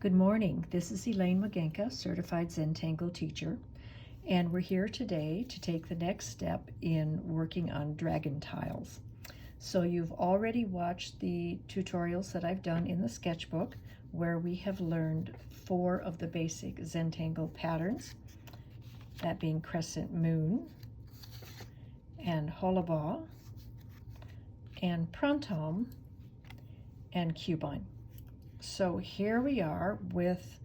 Good morning. This is Elaine Magenka, Certified Zentangle Teacher, and we're here today to take the next step in working on dragon tiles. So you've already watched the tutorials that I've done in the sketchbook where we have learned 4 of the basic zentangle patterns, that being crescent moon and hollibaugh and printemps and cubine. So here we are with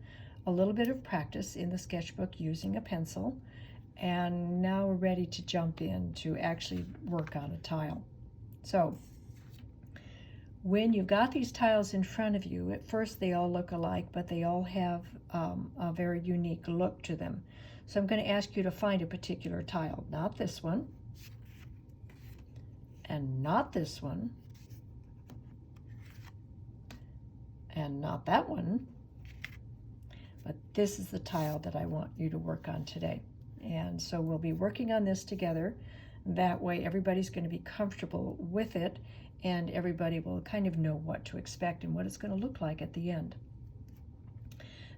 a little bit of practice in the sketchbook using a pencil, and now we're ready to jump in to actually work on a tile. So when you've got these tiles in front of you, at first they all look alike, but they all have a very unique look to them. So I'm going to ask you to find a particular tile, not this one, and not this one, and not that one, but this is the tile that I want you to work on today. And so we'll be working on this together. That way everybody's going to be comfortable with it, and everybody will kind of know what to expect and what it's going to look like at the end.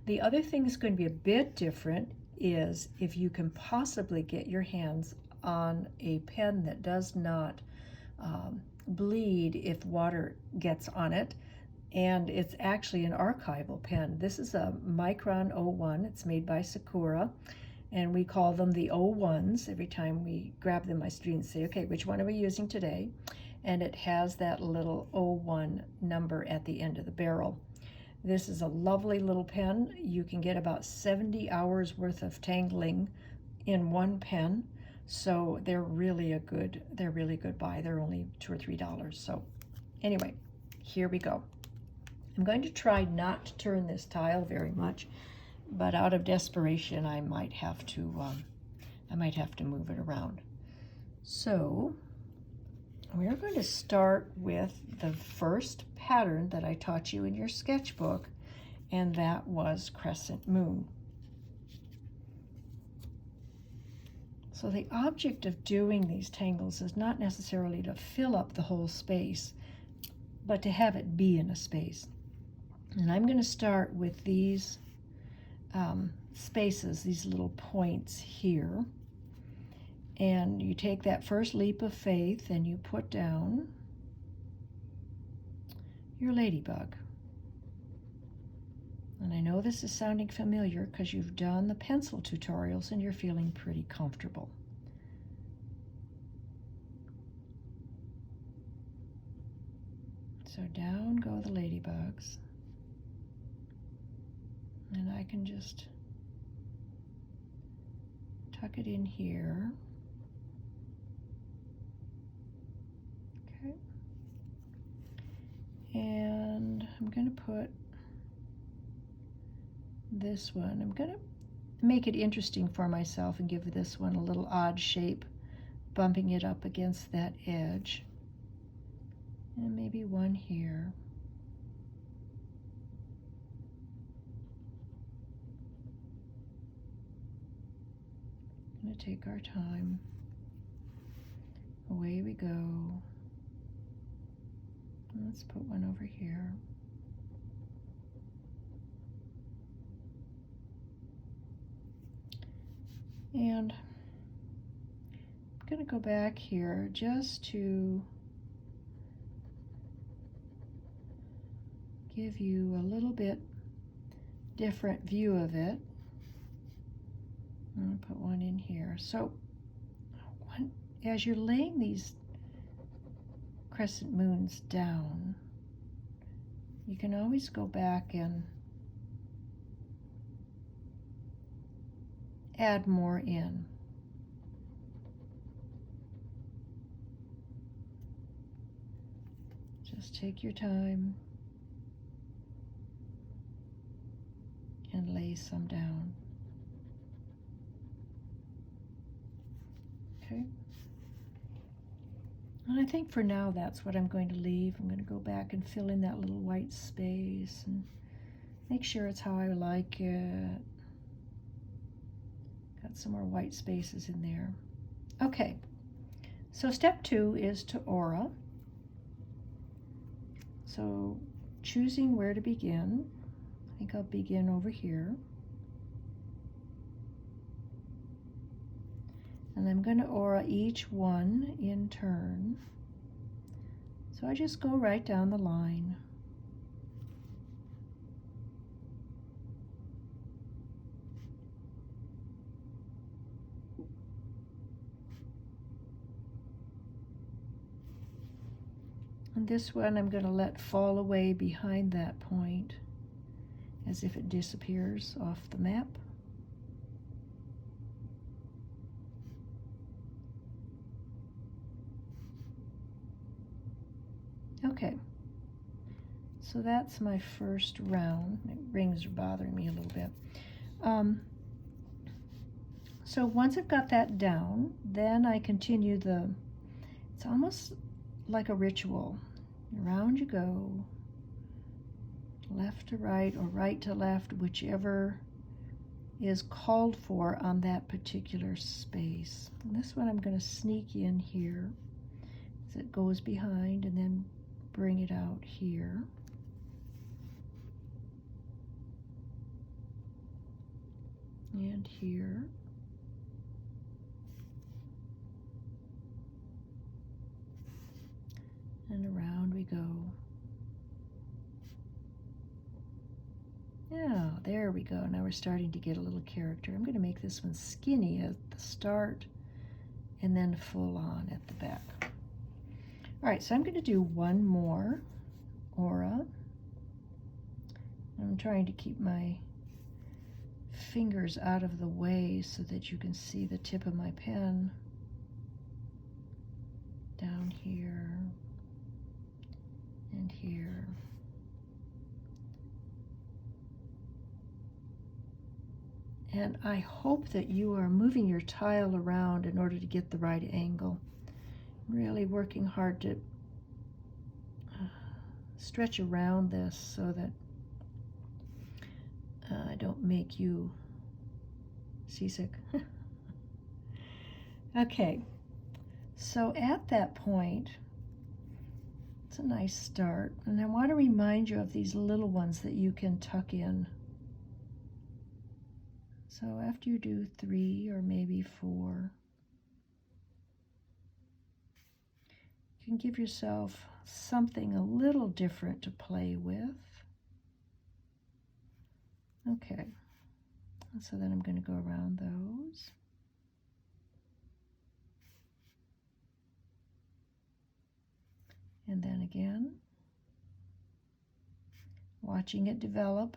The other thing that's going to be a bit different is if you can possibly get your hands on a pen that does not bleed if water gets on it. And it's actually an archival pen. This is a Micron 01. It's made by Sakura, and we call them the 01s. Every time we grab them, my students say, okay, which one are we using today? And it has that little 01 number at the end of the barrel. This is a lovely little pen. You can get about 70 hours worth of tangling in one pen. So they're really good buy. They're only $2 or $3. So anyway, here we go. I'm going to try not to turn this tile very much, but out of desperation, I might have to move it around. So we're going to start with the first pattern that I taught you in your sketchbook, and that was crescent moon. So the object of doing these tangles is not necessarily to fill up the whole space, but to have it be in a space. And I'm going to start with these spaces, these little points here. And you take that first leap of faith and you put down your ladybug. And I know this is sounding familiar because you've done the pencil tutorials and you're feeling pretty comfortable. So down go the ladybugs. And I can just tuck it in here. Okay. And I'm going to put this one. I'm going to make it interesting for myself and give this one a little odd shape, bumping it up against that edge. And maybe one here. Going to take our time. Away we go. Let's put one over here. And I'm going to go back here just to give you a little bit different view of it. I'm going to put one in here. So as you're laying these crescent moons down, you can always go back and add more in. Just take your time and lay some down. Okay. And I think for now that's what I'm going to leave. I'm going to go back and fill in that little white space and make sure it's how I like it. Got some more white spaces in there. Okay, so step 2 is to aura. So choosing where to begin, I think I'll begin over here. And I'm going to aura each one in turn. So I just go right down the line. And this one I'm going to let fall away behind that point as if it disappears off the map. Okay, so that's my first round. My rings are bothering me a little bit. So once I've got that down, then I continue it's almost like a ritual. Around you go, left to right or right to left, whichever is called for on that particular space. And this one I'm going to sneak in here as it goes behind and then bring it out here. And here. And around we go. Yeah, there we go. Now we're starting to get a little character. I'm going to make this one skinny at the start and then full on at the back. All right, so I'm going to do one more aura. I'm trying to keep my fingers out of the way so that you can see the tip of my pen. Down here and here. And I hope that you are moving your tile around in order to get the right angle. Really working hard to stretch around this so that I don't make you seasick. Okay, so at that point, it's a nice start. And I want to remind you of these little ones that you can tuck in. So after you do 3 or maybe 4, you can give yourself something a little different to play with. Okay, so then I'm going to go around those. And then again, watching it develop.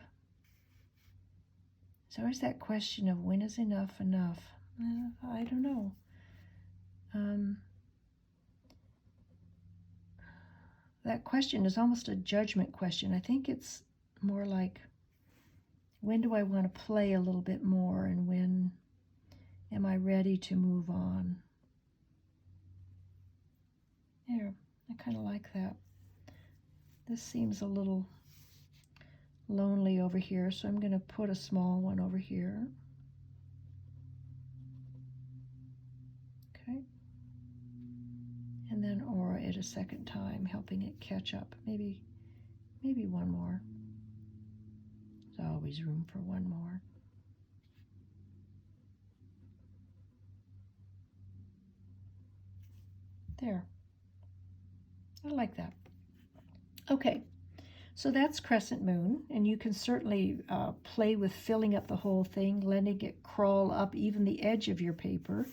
There's always that question of when is enough enough? I don't know. That question is almost a judgment question. I think it's more like, when do I want to play a little bit more and when am I ready to move on? There, I kind of like that. This seems a little lonely over here, so I'm going to put a small one over here. Okay. And then aura it a second time, helping it catch up. Maybe one more. There's always room for one more. There. I like that. Okay. So that's crescent moon, and you can certainly play with filling up the whole thing, letting it crawl up even the edge of your paper.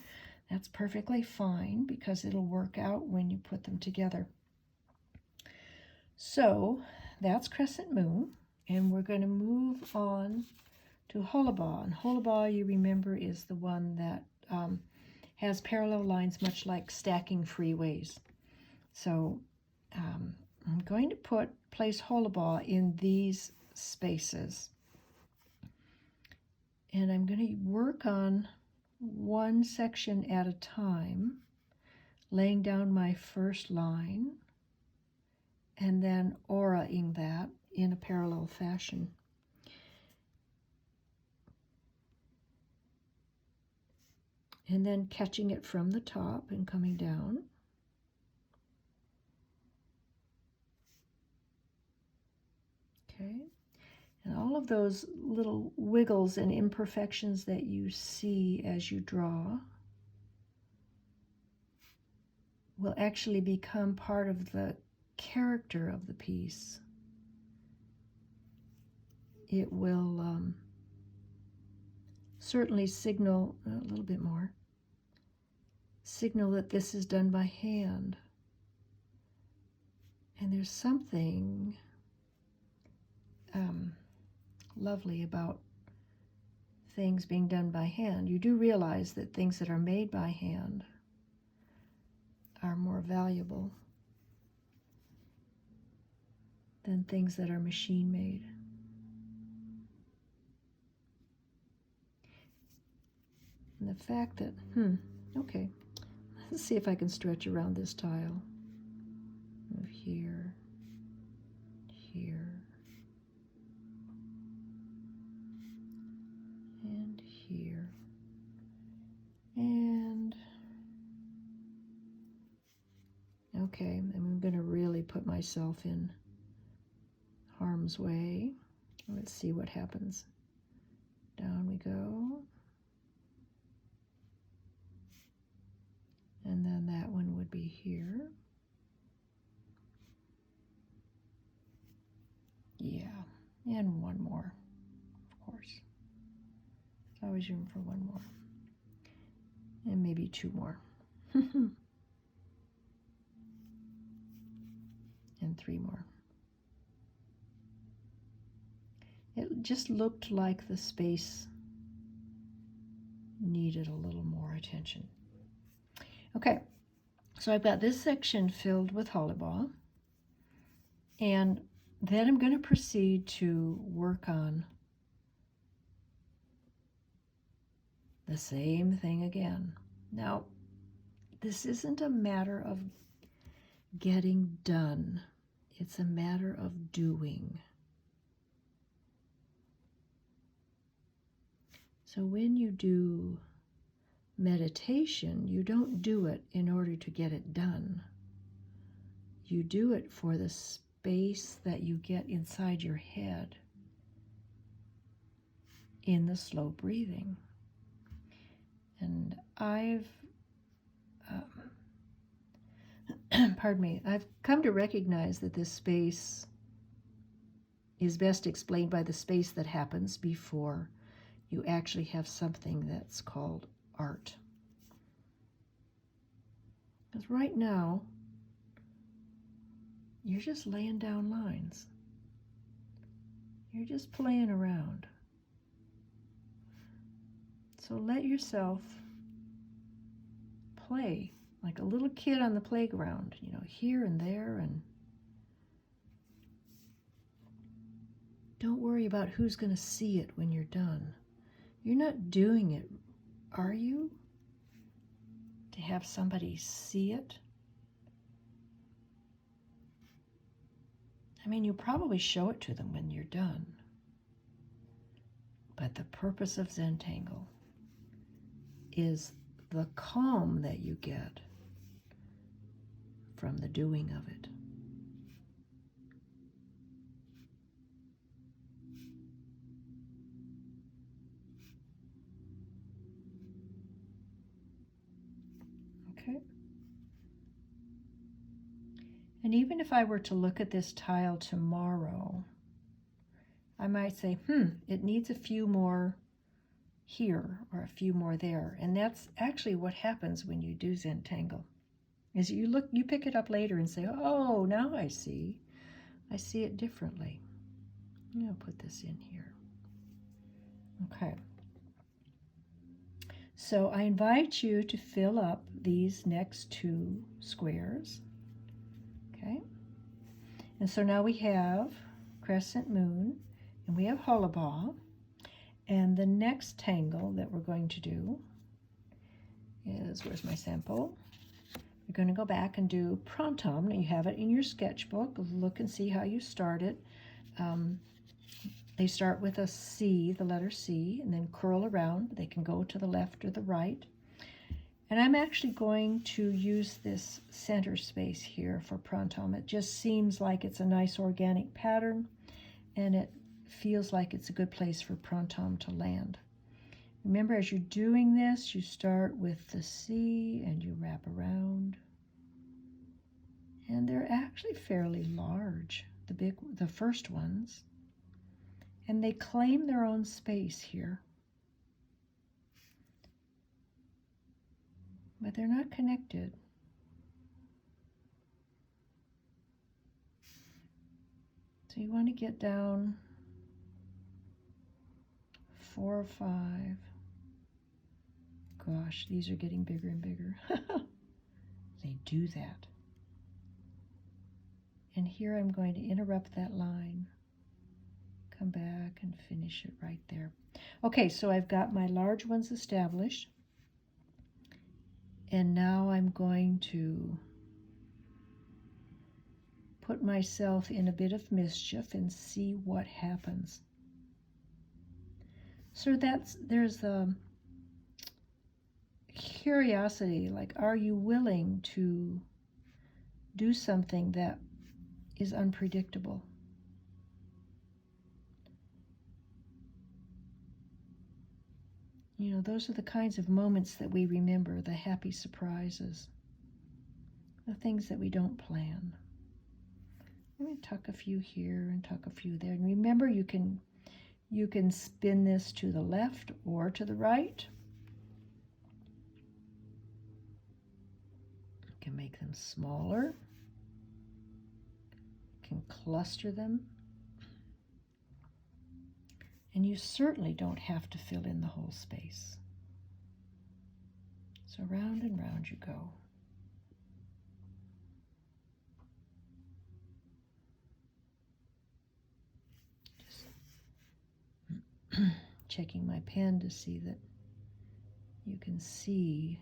That's perfectly fine because it'll work out when you put them together. So that's crescent moon, and we're going to move on to hollibaugh. And hollibaugh, you remember, is the one that has parallel lines, much like stacking freeways. So I'm going to place hollibaugh in these spaces. And I'm going to work on one section at a time, laying down my first line, and then auraing that in a parallel fashion. And then catching it from the top and coming down. Okay, And all of those little wiggles and imperfections that you see as you draw will actually become part of the character of the piece. It will certainly signal a little bit more, signal that this is done by hand. And there's something lovely about things being done by hand. You do realize that things that are made by hand are more valuable than things that are machine made. And the fact that, okay, let's see if I can stretch around this tile. Move here, here, and here, and okay, I'm going to really put myself in harm's way. Let's see what happens. Down we go. And then that one would be here. Yeah, and one more, of course. There's always room for one more. And maybe two more. And three more. It just looked like the space needed a little more attention. Okay, so I've got this section filled with hollibaugh, and then I'm going to proceed to work on the same thing again. Now, this isn't a matter of getting done. It's a matter of doing. So when you do meditation, you don't do it in order to get it done. You do it for the space that you get inside your head in the slow breathing. And I've I've come to recognize that this space is best explained by the space that happens before you actually have something that's called art. Because right now, you're just laying down lines. You're just playing around. So let yourself play like a little kid on the playground, here and there, and don't worry about who's going to see it when you're done. You're not doing it, are you? To have somebody see it? I mean, you probably show it to them when you're done. But the purpose of zentangle is the calm that you get from the doing of it. Okay. And even if I were to look at this tile tomorrow, I might say, it needs a few more here or a few more there. And that's actually what happens when you do zentangle. Is you pick it up later and say, oh, now I see it differently. I'll put this in here. Okay. So I invite you to fill up these next two squares. Okay. And so now we have crescent moon and we have hollibaugh. And the next tangle that we're going to do is, where's my sample? You're going to go back and do printemps. You have it in your sketchbook. Look and see how you start it. They start with a C, the letter C, and then curl around. They can go to the left or the right. And I'm actually going to use this center space here for printemps. It just seems like it's a nice organic pattern, and it feels like it's a good place for printemps to land. Remember, as you're doing this, you start with the C and you wrap around. And they're actually fairly large, the first ones. And they claim their own space here. But they're not connected. So you want to get down 4 or 5. Gosh, these are getting bigger and bigger. They do that. And here I'm going to interrupt that line. Come back and finish it right there. Okay, so I've got my large ones established. And now I'm going to put myself in a bit of mischief and see what happens. So there's the curiosity, like, are you willing to do something that is unpredictable? You know, those are the kinds of moments that we remember, the happy surprises, the things that we don't plan. I'm going to tuck a few here and tuck a few there. And remember, you can spin this to the left or to the right. You can make them smaller. You can cluster them. And you certainly don't have to fill in the whole space. So round and round you go. Just checking my pen to see that you can see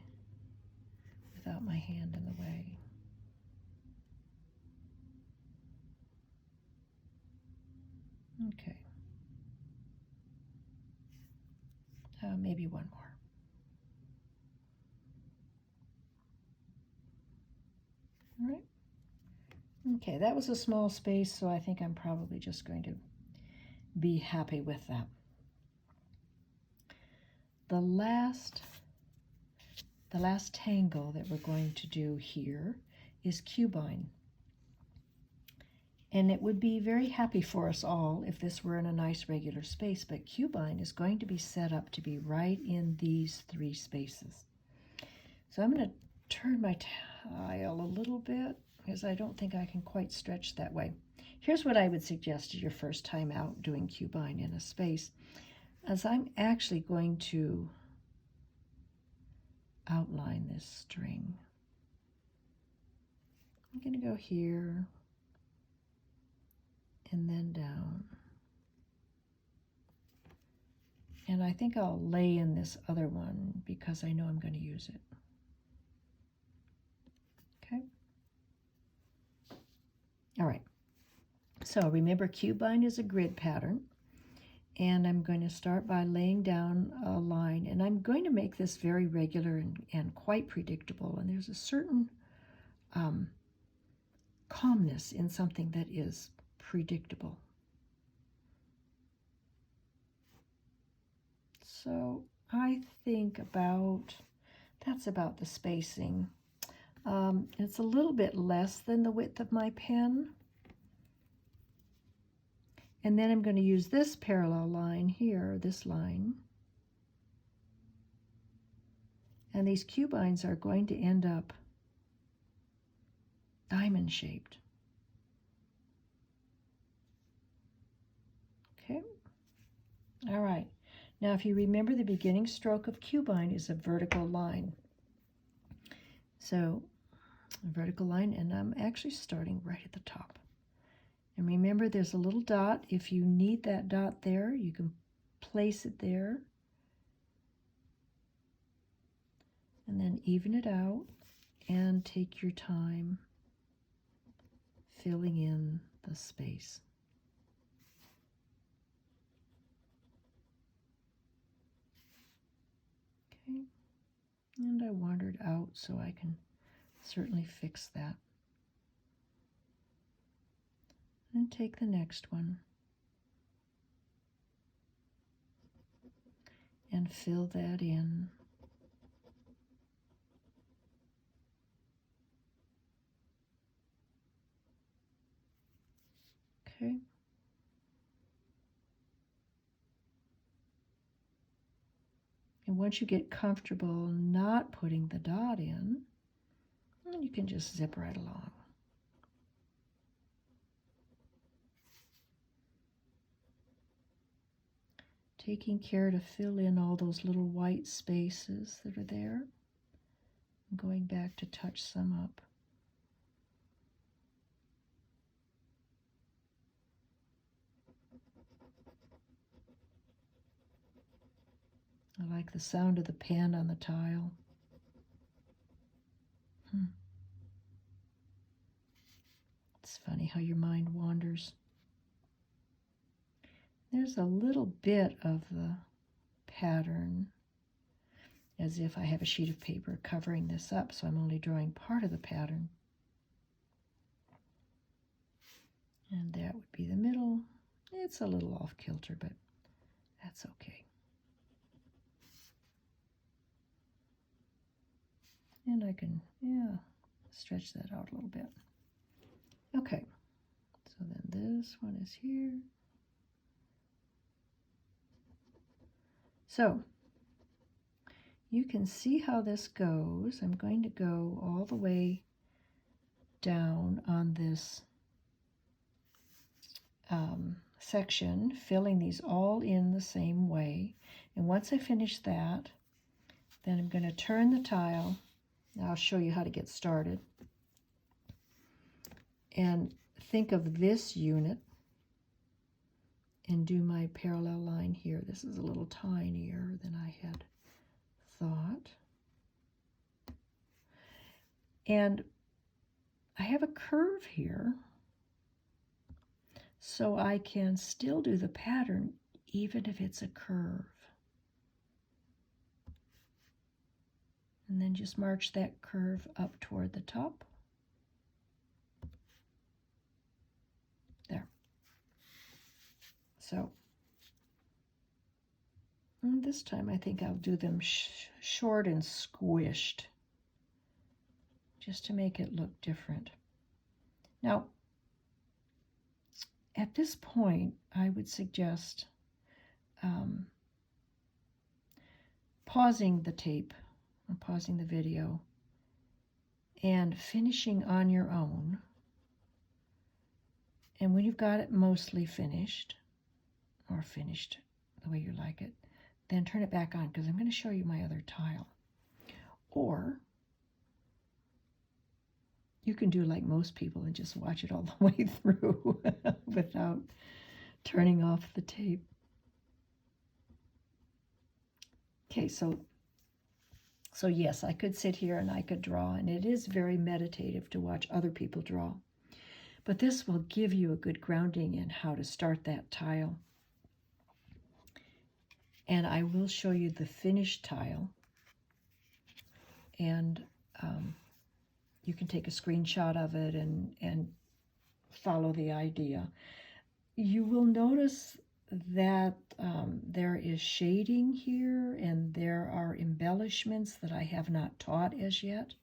without my hand in the way. Okay. Maybe one more. All right. Okay, that was a small space, so I think I'm probably just going to be happy with that. The last tangle that we're going to do here is cubine. And it would be very happy for us all if this were in a nice regular space, but cubine is going to be set up to be right in these 3 spaces. So I'm going to turn my tile a little bit because I don't think I can quite stretch that way. Here's what I would suggest your first time out doing cubine in a space, as I'm actually going to outline this string. I'm going to go here and then down. And I think I'll lay in this other one because I know I'm going to use it. Okay. All right. So remember, cubine is a grid pattern. And I'm going to start by laying down a line. And I'm going to make this very regular and quite predictable. And there's a certain calmness in something that is predictable. So I think that's about the spacing. It's a little bit less than the width of my pen. And then I'm going to use this parallel line here, this line. And these cubines are going to end up diamond shaped. Okay. All right. Now, if you remember, the beginning stroke of cubine is a vertical line. So, a vertical line, and I'm actually starting right at the top. And remember, there's a little dot. If you need that dot there, you can place it there. And then even it out and take your time filling in the space. Okay, and I wandered out, so I can certainly fix that. And take the next one. and fill that in. Okay. And once you get comfortable not putting the dot in, you can just zip right along. Taking care to fill in all those little white spaces that are there. And going back to touch some up. I like the sound of the pen on the tile. It's funny how your mind wanders. There's a little bit of the pattern, as if I have a sheet of paper covering this up, so I'm only drawing part of the pattern. And that would be the middle. It's a little off kilter, but that's okay. And I can, stretch that out a little bit. Okay, so then this one is here. So you can see how this goes. I'm going to go all the way down on this section, filling these all in the same way. And once I finish that, then I'm going to turn the tile. Now I'll show you how to get started. And think of this unit and do my parallel line here. This is a little tinier than I had thought. And I have a curve here, so I can still do the pattern even if it's a curve. And then just march that curve up toward the top. There. So, and this time I think I'll do them short and squished, just to make it look different. Now, at this point, I would suggest pausing the tape, or pausing the video, and finishing on your own. And when you've got it mostly finished, or finished the way you like it, then turn it back on, because I'm going to show you my other tile. Or you can do like most people and just watch it all the way through without turning off the tape. Okay, so yes, I could sit here and I could draw, and it is very meditative to watch other people draw. But this will give you a good grounding in how to start that tile. And I will show you the finished tile. And you can take a screenshot of it and follow the idea. You will notice that there is shading here, and there are embellishments that I have not taught as yet.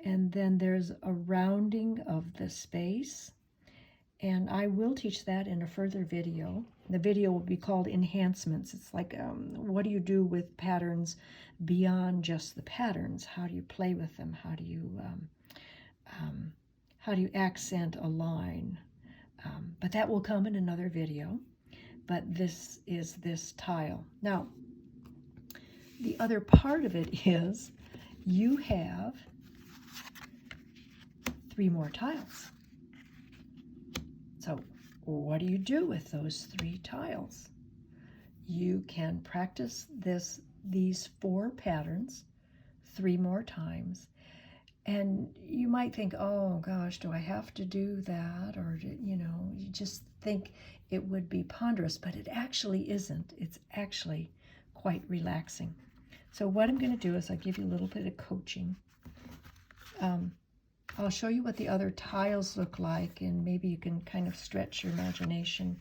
And then there's a rounding of the space, and I will teach that in a further video. The video will be called Enhancements. It's like, what do you do with patterns beyond just the patterns? How do you play with them? How do you accent a line? But that will come in another video. But this is this tile. Now, the other part of it is you have 3 more tiles. So what do you do with those 3 tiles? You can practice these 4 patterns 3 more times. And you might think, oh gosh, do I have to do that? Or, you just think it would be ponderous, but it actually isn't. It's actually quite relaxing. So what I'm going to do is I'll give you a little bit of coaching. I'll show you what the other tiles look like, and maybe you can kind of stretch your imagination.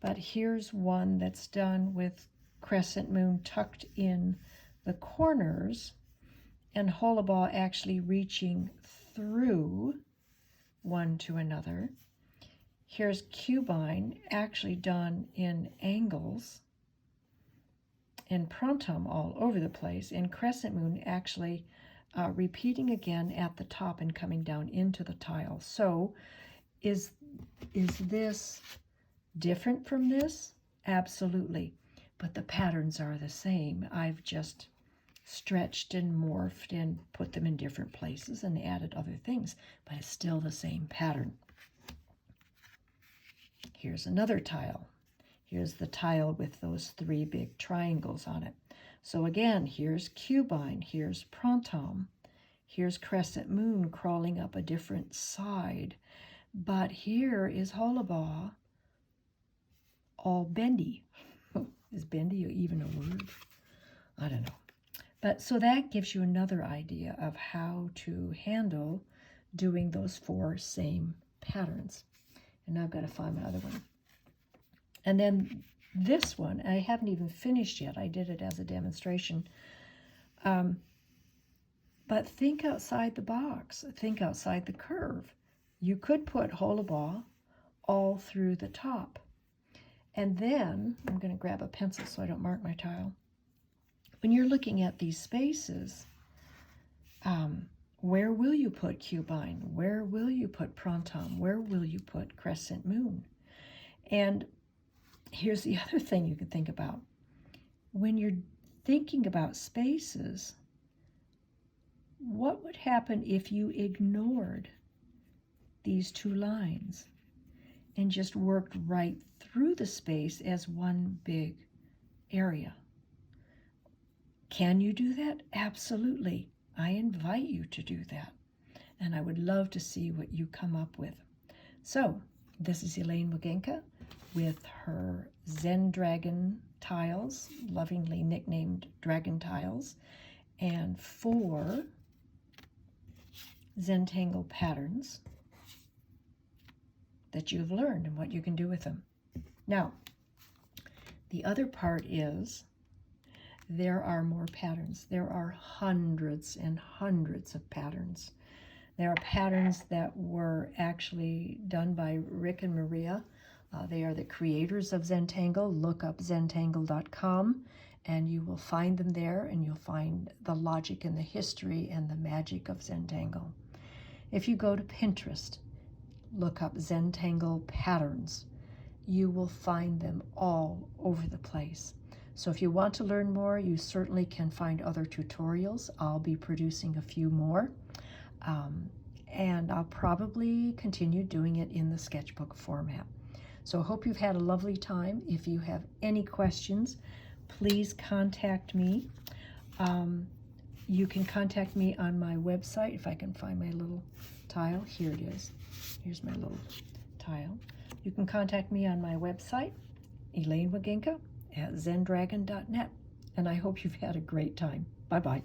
But here's one that's done with crescent moon tucked in the corners, and hollibaugh actually reaching through one to another. Here's cubine actually done in angles, and printemps all over the place, and crescent moon actually repeating again at the top and coming down into the tile. So is this different from this? Absolutely. But the patterns are the same. I've just stretched and morphed and put them in different places and added other things, but it's still the same pattern. Here's another tile. Here's the tile with those 3 big triangles on it. So again, here's cubine, here's printemps, here's crescent moon crawling up a different side, but here is hollibaugh all bendy. Is bendy even a word? I don't know. But so that gives you another idea of how to handle doing those 4 same patterns. And now I've got to find my other one. And then this one, I haven't even finished yet. I did it as a demonstration. But think outside the box. Think outside the curve. You could put hollibaugh all through the top. And then, I'm going to grab a pencil so I don't mark my tile. When you're looking at these spaces, where will you put cubine? Where will you put printemps? Where will you put crescent moon? And here's the other thing you can think about. When you're thinking about spaces, what would happen if you ignored these 2 lines and just worked right through the space as one big area? Can you do that? Absolutely. I invite you to do that. And I would love to see what you come up with. So, this is Elaine Wagenka with her Zen Dragon tiles, lovingly nicknamed Dragon Tiles, and 4 zentangle patterns that you've learned and what you can do with them. Now, the other part is there are more patterns. There are hundreds and hundreds of patterns. There are patterns that were actually done by Rick and Maria. They are the creators of Zentangle. Look up zentangle.com and you will find them there, and you'll find the logic and the history and the magic of Zentangle. If you go to Pinterest, look up Zentangle patterns, you will find them all over the place. So if you want to learn more, you certainly can find other tutorials. I'll be producing a few more. And I'll probably continue doing it in the sketchbook format. So I hope you've had a lovely time. If you have any questions, please contact me. You can contact me on my website, if I can find my little tile. Here it is. Here's my little tile. You can contact me on my website, Elaine Wagenka, at zendragon.net. And I hope you've had a great time. Bye-bye.